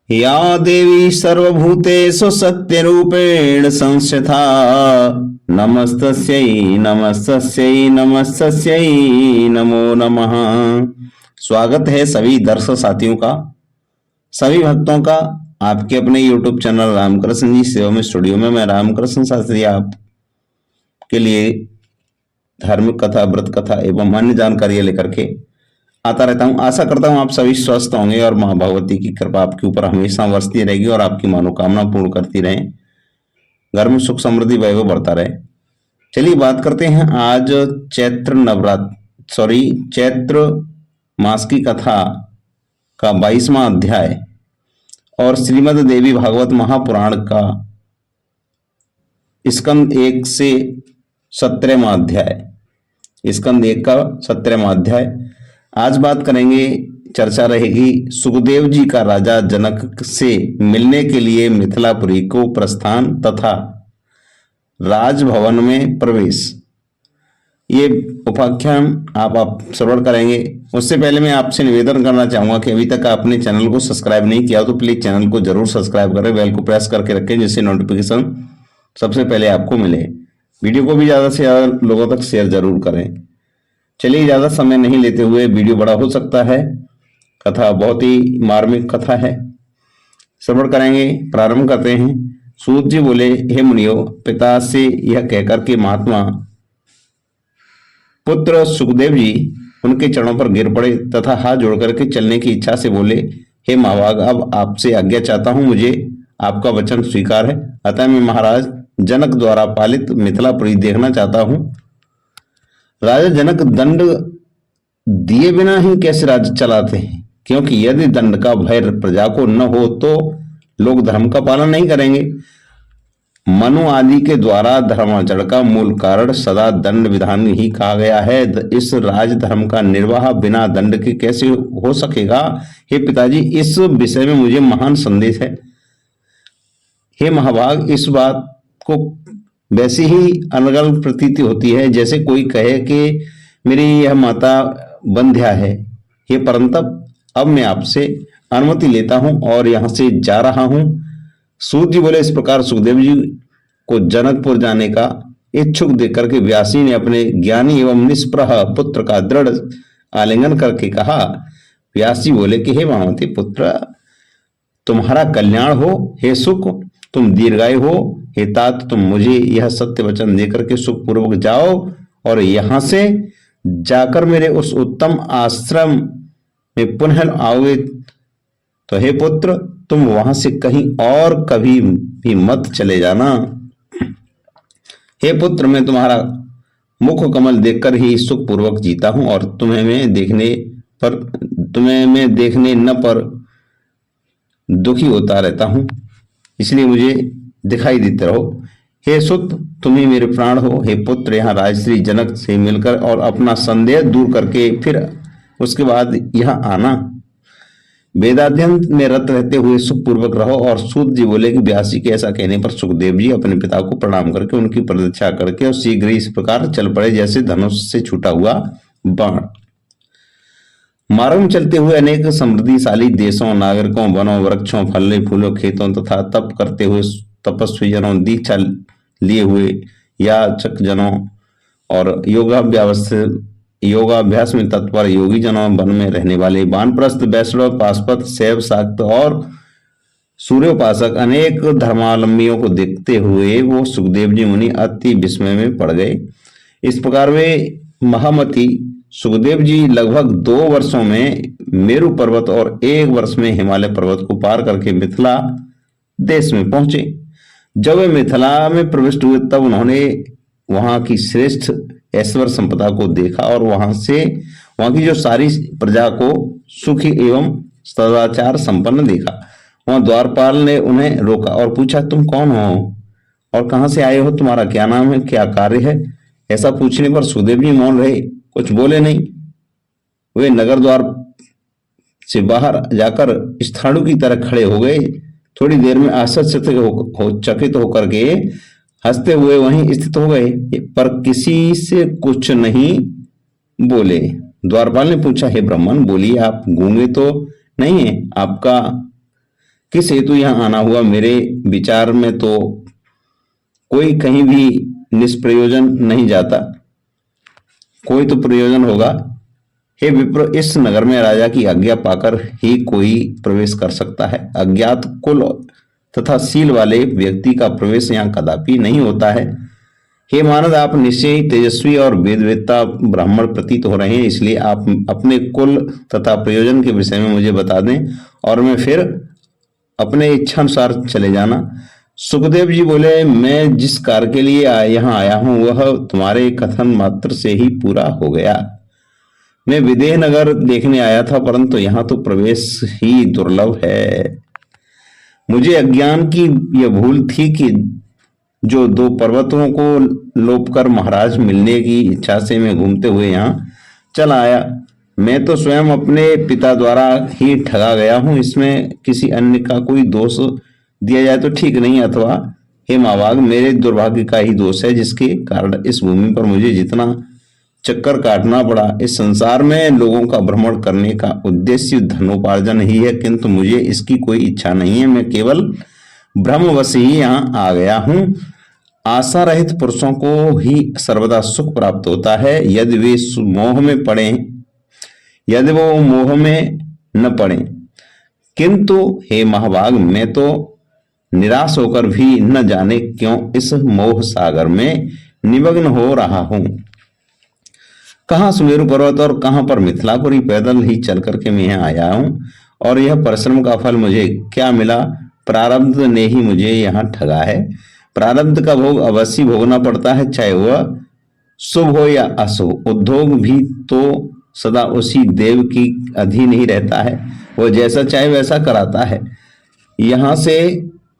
या देवी सर्वभूतेषु सत्यरूपेण संस्थिता नमस्तस्यै नमस्तस्यै नमस्तस्यै नमो नमः। स्वागत है सभी दर्शक साथियों का, सभी भक्तों का आपके अपने YouTube चैनल रामकृष्ण जी शिवम स्टूडियो में। मैं रामकृष्ण शास्त्री आपके लिए धार्मिक कथा, व्रत कथा एवं अन्य जानकारियां लेकर के आता रहता हूं। आशा करता हूं आप सभी स्वस्थ होंगे और मां भगवती की कृपा आपके ऊपर हमेशा बरसती रहेगी और आपकी मनोकामना पूर्ण करती रहे, घर में सुख समृद्धि वैभव बढ़ता रहे। चलिए बात करते हैं आज चैत्र मास की कथा का 22वां अध्याय और श्रीमद् देवी भागवत महापुराण का स्कंद 1 से 17वां अध्याय, स्कंद 1 का 17वां अध्याय। आज बात करेंगे, चर्चा रहेगी सुखदेव जी का राजा जनक से मिलने के लिए मिथिलापुरी को प्रस्थान तथा राजभवन में प्रवेश। ये उपाख्यान आप श्रवण करेंगे। उससे पहले मैं आपसे निवेदन करना चाहूंगा कि अभी तक आपने चैनल को सब्सक्राइब नहीं किया तो प्लीज चैनल को जरूर सब्सक्राइब करें, बेल को प्रेस करके रखें जिससे नोटिफिकेशन सबसे पहले आपको मिले। वीडियो को भी ज्यादा से ज्यादा लोगों तक शेयर जरूर करें। चलिए ज्यादा समय नहीं लेते हुए, वीडियो बड़ा हो सकता है, कथा बहुत ही मार्मिक कथा है, श्रवण करेंगे। प्रारंभ करते हैं। सूत जी बोले, हे मुनियो, पिता से यह कहकर के महात्मा पुत्र सुखदेव जी उनके चरणों पर गिर पड़े तथा हाथ जोड़ करके चलने की इच्छा से बोले, हे महाभाग, अब आपसे आज्ञा चाहता हूं, मुझे आपका वचन स्वीकार है। अतः मैं महाराज जनक द्वारा पालित मिथिलापुरी देखना चाहता हूं। राजा जनक दंड दिए बिना ही कैसे राज्य चलाते हैं? क्योंकि यदि दंड का भय प्रजा को न हो तो लोग धर्म का पालन नहीं करेंगे। मनु आदि के द्वारा धर्माचरण का मूल कारण सदा दंड विधान ही कहा गया है। इस राज धर्म का निर्वाह बिना दंड के कैसे हो सकेगा? हे पिताजी, इस विषय में मुझे महान संदेश है। हे महाभाग, इस बात को वैसी ही अनर्गल प्रतीति होती है जैसे कोई कहे कि मेरी यह माता बंध्या है। हे परंतप, अब मैं आपसे अनुमति लेता हूं और यहां से जा रहा हूं। सूत जी बोले, इस प्रकार सुखदेव जी को जनकपुर जाने का इच्छुक देखकर के व्यासी ने अपने ज्ञानी एवं निष्प्रह पुत्र का दृढ़ आलिंगन करके कहा। व्यासी बोले कि हे मामती पुत्र, तुम्हारा कल्याण हो। हे सुख, तुम दीर्घायु हो। हे तात, तुम मुझे यह सत्य वचन देकर के सुखपूर्वक जाओ और यहां से जाकर मेरे उस उत्तम आश्रम में पुनः आओगे तो हे पुत्र, तुम वहां से कहीं और कभी भी मत चले जाना। हे पुत्र, मैं तुम्हारा मुख कमल देखकर ही सुखपूर्वक जीता हूं और तुम्हें मैं देखने न पर दुखी होता रहता हूं, इसलिए मुझे दिखाई देते रहो। हे सुत, तुम ही मेरे प्राण हो। हे पुत्र, यहाँ राजश्री जनक से मिलकर और अपना संदेह दूर करके फिर उसके बाद यहाँ आना। वेदाध्ययन में रत रहते हुए सुखपूर्वक रहो। और सूत जी बोले कि व्यासी के ऐसा कहने पर सुखदेव जी अपने पिता को प्रणाम करके उनकी प्रतीक्षा करके और शीघ्र इस प्रकार चल पड़े जैसे धनुष से छूटा हुआ बाण। मार्ग में चलते हुए अनेक समृद्धिशाली देशों, नागरिकों, वनों, वृक्षों, फल फूलों, खेतों तथा तप करते हुए तपस्वी जनों, दीक्षा लिए हुए याचक जनों और योगाभ्यास में तत्पर योगी जनों, वन में रहने वाले वानप्रस्थ, वैष्णव, पाशुपत, शैव, शाक्त और सूर्योपासक अनेक धर्मावलंबियों को देखते हुए वो सुखदेव जी मुनि अति विस्मय में पड़ गए। इस प्रकार वे महामती सुखदेव जी लगभग 2 वर्षों में मेरु पर्वत और 1 वर्ष में हिमालय पर्वत को पार करके मिथिला देश में पहुंचे। जब वे मिथिला में प्रविष्ट हुए तब उन्होंने वहां की श्रेष्ठ ऐश्वर्य संपदा को देखा और वहां की जो सारी प्रजा को सुखी एवं सदाचार संपन्न देखा। वहां द्वारपाल ने उन्हें रोका और पूछा, तुम कौन हो और कहां से आए हो? तुम्हारा क्या नाम है? क्या कार्य है? ऐसा पूछने पर सुखदेव जी मौन रहे, कुछ बोले नहीं। वे नगर द्वार से बाहर जाकर स्थाणु की तरह खड़े हो गए। थोड़ी देर में चकित होकर के हंसते हुए वहीं स्थित हो गए, पर किसी से कुछ नहीं बोले। द्वारपाल ने पूछा, हे ब्राह्मण, बोलिए, आप गूंगे तो नहीं है? आपका किस हेतु यहाँ आना हुआ? मेरे विचार में तो कोई कहीं भी निष्प्रयोजन नहीं जाता, कोई तो प्रयोजन होगा। हे विप्र, इस नगर में राजा की आज्ञा पाकर ही कोई प्रवेश कर सकता है। अज्ञात कुल तथा शील वाले व्यक्ति का प्रवेश यहाँ कदापि नहीं होता है। हे मानद, आप निश्चय ही तेजस्वी और वेदवेत्ता ब्राह्मण प्रतीत हो रहे हैं, इसलिए आप अपने कुल तथा प्रयोजन के विषय में मुझे बता दें और मैं फिर अपने इच्छानुसार चले जाना। सुखदेव जी बोले, मैं जिस कार्य के लिए यहाँ आया हूं वह तुम्हारे कथन मात्र से ही पूरा हो गया। मैं विदेह नगर देखने आया था, परंतु यहाँ तो प्रवेश ही दुर्लभ है। मुझे अज्ञान की यह भूल थी कि जो दो पर्वतों को लोप कर महाराज मिलने की इच्छा से मैं घूमते हुए यहाँ चला आया। मैं तो स्वयं अपने पिता द्वारा ही ठगा गया हूँ, इसमें किसी अन्य का कोई दोष दिया जाए तो ठीक नहीं। अथवा हे मावाग, मेरे दुर्भाग्य का ही दोष है, जिसके कारण इस भूमि पर मुझे जितना चक्कर काटना पड़ा। इस संसार में लोगों का भ्रमण करने का उद्देश्य धनोपार्जन ही है, किंतु मुझे इसकी कोई इच्छा नहीं है। मैं केवल भ्रमवश ही यहाँ आ गया हूँ। आशा रहित पुरुषों को ही सर्वदा सुख प्राप्त होता है, यदि वे मोह में पड़े, यदि वो मोह में न पड़े। किंतु हे महाभाग, मैं तो निराश होकर भी न जाने क्यों इस मोह सागर में निमग्न हो रहा हूं। कहाँ सुमेरु पर्वत और कहाँ पर मिथिलापुरी, पैदल ही चल करके मैं यहाँ आया हूँ, और यह परिश्रम का फल मुझे क्या मिला? प्रारब्ध ने ही मुझे यहाँ ठगा है। प्रारब्ध का भोग अवश्य भोगना पड़ता है, चाहे वह शुभ हो या अशुभ। उद्योग भी तो सदा उसी देव की अधीन ही रहता है, वो जैसा चाहे वैसा कराता है। यहाँ से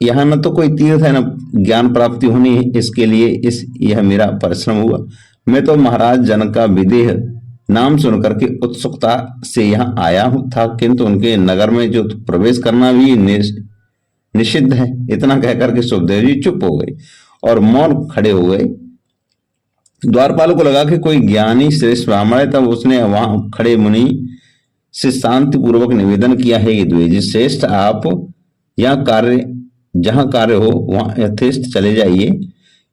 यहाँ न तो कोई तीर्थ है, न ज्ञान प्राप्ति होनी है, इसके लिए यह मेरा परिश्रम हुआ। मैं तो महाराज जनक का विदेह नाम सुन करके उत्सुकता से यहाँ आया हूँ था, किंतु उनके नगर में जो प्रवेश करना भी निषिद्ध है। इतना कहकर के सुखदेव जी चुप हो गए और मौन खड़े हो गए। द्वारपाल को लगा कि कोई ज्ञानी श्रेष्ठ ब्राह्मण है, तब उसने वहां खड़े मुनि से शांति पूर्वक निवेदन किया है कि द्विज श्रेष्ठ, आप यहाँ कार्य जहाँ कार्य हो वहां यथेष्ट चले जाइए।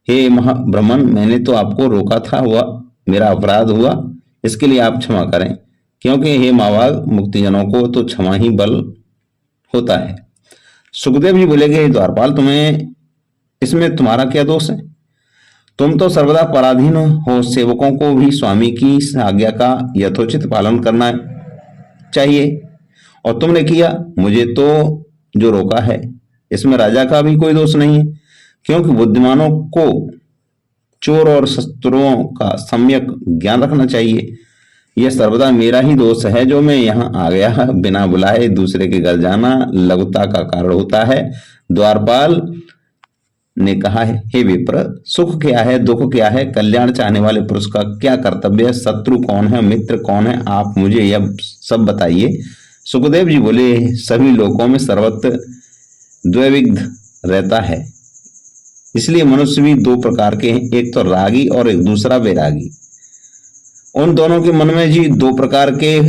हे महाभ्रमण, मैंने तो आपको रोका था, वह मेरा अपराध हुआ, इसके लिए आप क्षमा करें, क्योंकि हे मावाग, मुक्तिजनों को तो क्षमा ही बल होता है। सुखदेव जी बोले कि द्वारपाल, तुम्हें इसमें तुम्हारा क्या दोष है? तुम तो सर्वदा पराधीन हो, सेवकों को भी स्वामी की आज्ञा का यथोचित पालन करना चाहिए, और तुमने किया। मुझे तो जो रोका है इसमें राजा का भी कोई दोष नहीं है, क्योंकि बुद्धिमानों को चोर और शत्रुओं का सम्यक ज्ञान रखना चाहिए। यह सर्वदा मेरा ही दोष है जो मैं यहाँ आ गया। बिना बुलाए दूसरे के घर जाना लघुता का कारण होता है। द्वारपाल ने कहा है, हे विप्र, सुख क्या है, दुख क्या है, कल्याण चाहने वाले पुरुष का क्या कर्तव्य है, शत्रु कौन है, मित्र कौन है, आप मुझे यह सब बताइए। सुखदेव जी बोले, सभी लोकों में सर्वत्र द्वैविघ्न रहता है, इसलिए मनुष्य भी दो प्रकार के हैं, एक तो रागी और एक दूसरा वैरागी। उन दोनों के मन में जी दो प्रकार के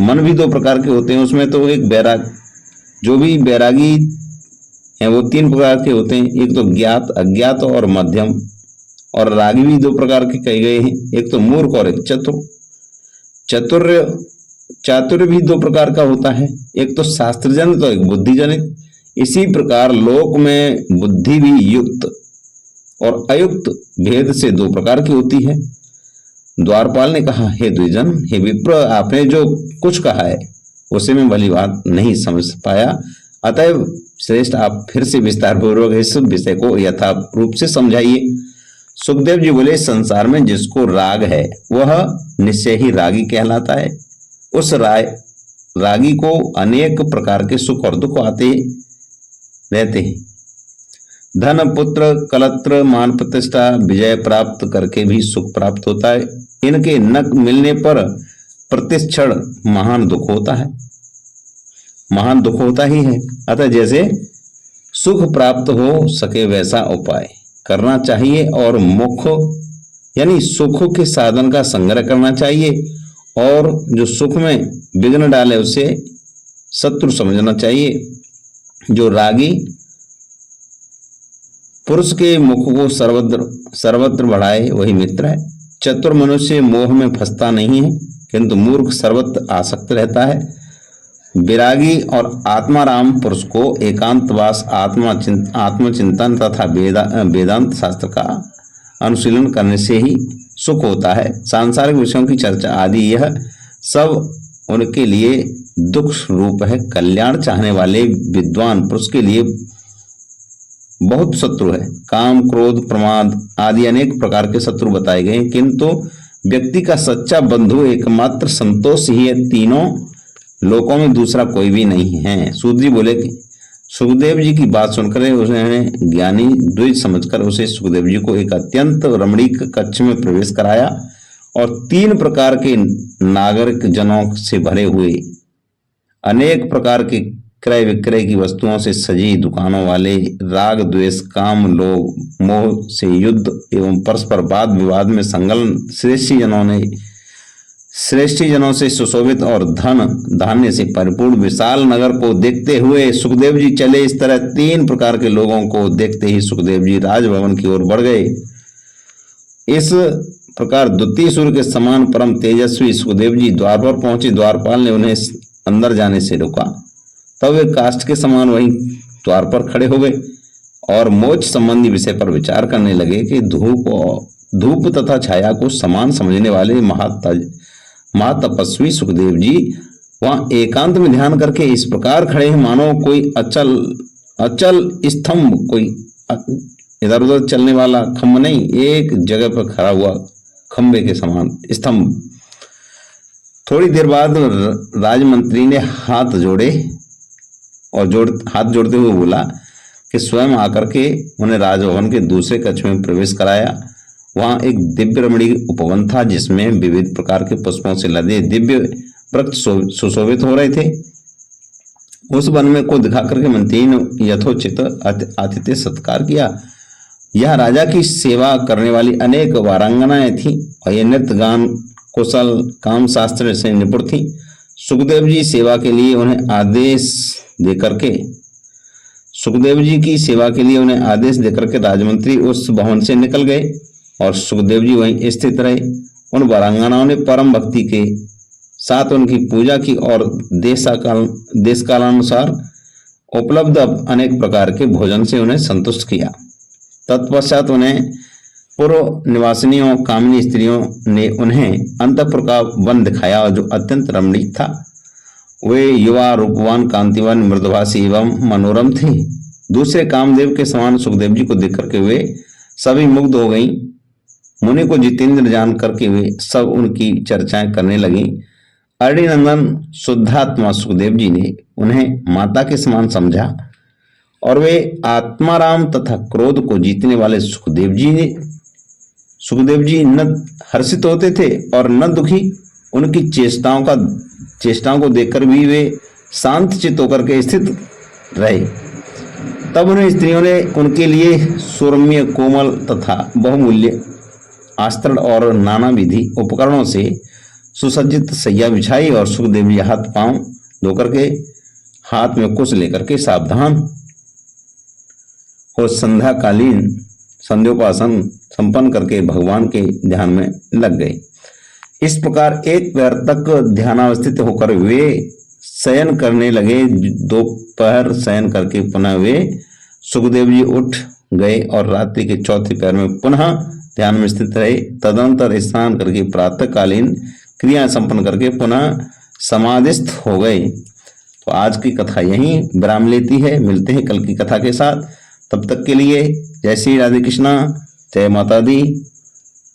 मन भी दो प्रकार के होते हैं। उसमें तो एक वैराग, जो भी वैरागी है वो तीन प्रकार के होते हैं, एक तो ज्ञात, अज्ञात और मध्यम। और रागी भी दो प्रकार के कहे गए हैं, एक तो मूर्ख और एक चतुर। चातुर्य भी दो प्रकार का होता है, एक तो शास्त्रजनित और एक बुद्धिजनित। इसी प्रकार लोक में बुद्धि भी युक्त और अयुक्त भेद से दो प्रकार की होती है। द्वारपाल ने कहा, हे द्विजन, हे विप्र, आपने जो कुछ कहा है उसे मैं भली बात नहीं समझ पाया, अतएव श्रेष्ठ आप फिर से विस्तार पूर्वक इस विषय को यथा रूप से समझाइए। सुखदेव जी बोले, संसार में जिसको राग है वह निश्चय ही रागी कहलाता है। उस रागी को अनेक प्रकार के सुख और दुख आते रहते हैं। धन, पुत्र, कलत्र, मान, प्रतिष्ठा, विजय प्राप्त करके भी सुख प्राप्त होता है। इनके न मिलने पर प्रतिक्षण महान दुख होता है, महान दुख होता ही है। अतः जैसे सुख प्राप्त हो सके वैसा उपाय करना चाहिए और मुख यानी सुख के साधन का संग्रह करना चाहिए, और जो सुख में विघ्न डाले उसे शत्रु समझना चाहिए। जो रागी पुरुष के मुख को सर्वत्र बढ़ाए वही मित्र है। चतुर मनुष्य मोह में फंसता नहीं है, किंतु मूर्ख सर्वत्र आसक्त रहता है। विरागी और आत्माराम पुरुष को एकांतवास, आत्मचिंतन तथा वेदांत शास्त्र का अनुशीलन करने से ही सुख होता है। सांसारिक विषयों की चर्चा आदि यह सब उनके लिए दुख रूप है। कल्याण चाहने वाले विद्वान पुरुष के लिए बहुत शत्रु है। काम, क्रोध, प्रमाद आदि अनेक प्रकार के शत्रु बताए गए, किंतु व्यक्ति का सच्चा बंधु एकमात्र संतोष ही है। तीनों लोकों में दूसरा कोई भी नहीं है। सूत जी बोले कि सुखदेव जी की बात सुनकर उसने ज्ञानी द्विज समझकर उसे सुखदेव जी को एक अत्यंत रमणीक कक्ष में प्रवेश कराया और 3 प्रकार के नागरिक जनों से भरे हुए अनेक प्रकार के क्रय विक्रय की वस्तुओं से सजी दुकानों वाले, राग द्वेष काम लोभ मोह से युद्ध एवं परस्पर वाद विवाद में संलग्न श्रेष्ठी जनों से सुशोभित और धन धान्य से परिपूर्ण विशाल नगर को देखते हुए सुखदेव जी चले। इस तरह 3 प्रकार के लोगों को देखते ही सुखदेव जी राजभवन की ओर बढ़ गए। इस प्रकार द्वितीय सूर्य के समान परम तेजस्वी सुखदेव जी द्वार पर पहुंचे। द्वारपाल ने उन्हें अंदर जाने से रोका, तब वे काष्ठ के समान वहीं द्वार पर खड़े हो गए और मोक्ष संबंधी विषय पर विचार करने लगे कि धूप तथा छाया को समान समझने वाले महातपस्वी सुखदेव जी वहां एकांत में ध्यान करके इस प्रकार खड़े हैं मानो कोई अचल स्तंभ, कोई इधर उधर चलने वाला खम्भ नहीं, एक जगह पर खड़ा हुआ खंबे के समान स्तंभ। थोड़ी देर बाद राजमंत्री ने हाथ जोड़े और हाथ जोड़ते हुए बोला कि स्वयं आकर के उन्हें राजभवन के दूसरे कक्ष में प्रवेश कराया। वहां एक दिव्य रमणीय उपवन था जिसमें विविध प्रकार के पुष्पों से लदे दिव्य वृक्ष सुशोभित हो रहे थे। उस वन में को दिखा करके मंत्री ने यथोचित आतिथ्य सत्कार किया। यह राजा की सेवा करने वाली अनेक वारांगनाएं थीं और ये नृत्य गान कुशल काम शास्त्र से निपुण थीं। सुखदेव जी की सेवा के लिए उन्हें आदेश देकर के राजमंत्री उस भवन से निकल गए और सुखदेव जी वहीं स्थित रहे। उन वारांगनाओं ने परम भक्ति के साथ उनकी पूजा की और देश कालानुसार उपलब्ध अनेक प्रकार के भोजन से उन्हें संतुष्ट किया। तत्पश्चात उन्हें पूर्व निवासिनियों कामिनी स्त्रियों ने उन्हें अंतःपुर का वन दिखाया जो अत्यंत रमणीक था। वे युवा, रूपवान, कांतिवान, मृदुभाषी एवं मनोरम थे। दूसरे कामदेव के समान सुखदेव जी को देख करके वे सभी मुग्ध हो गईं। मुनि को जितेंद्र जान करके वे सब उनकी चर्चाएं करने लगी। अरिनंदन शुद्धात्मा सुखदेव जी ने उन्हें माता के समान समझा और वे आत्माराम तथा क्रोध को जीतने वाले सुखदेव जी न हर्षित होते थे और न दुखी। उनकी चेष्टाओं को देखकर भी वे शांत चित्त होकर के स्थित रहे। तब उन्हें स्त्रियों ने उनके लिए सुरम्य, कोमल तथा बहुमूल्य आस्त्र और नाना विधि उपकरणों से सुसज्जित सैया बिछाई और सुखदेव जी हाथ पांव धोकर के हाथ में कुश लेकर के सावधान हो संध्याकालीन संध्योपासन संपन्न करके भगवान के ध्यान में लग गए। इस प्रकार एक पैर तक ध्यानावस्थित होकर वे शयन करने लगे। दोपहर शयन करके पुनः वे सुखदेव जी उठ गए और रात्रि के चौथे पैर में पुनः ध्यान में स्थित रहे। तदनंतर स्नान करके प्रातःकालीन क्रिया संपन्न करके पुनः समाधिस्थ हो गए। तो आज की कथा यहीं विराम लेती है। मिलते हैं कल की कथा के साथ। तब तक के लिए जय श्री राधे कृष्णा, जय माता दी।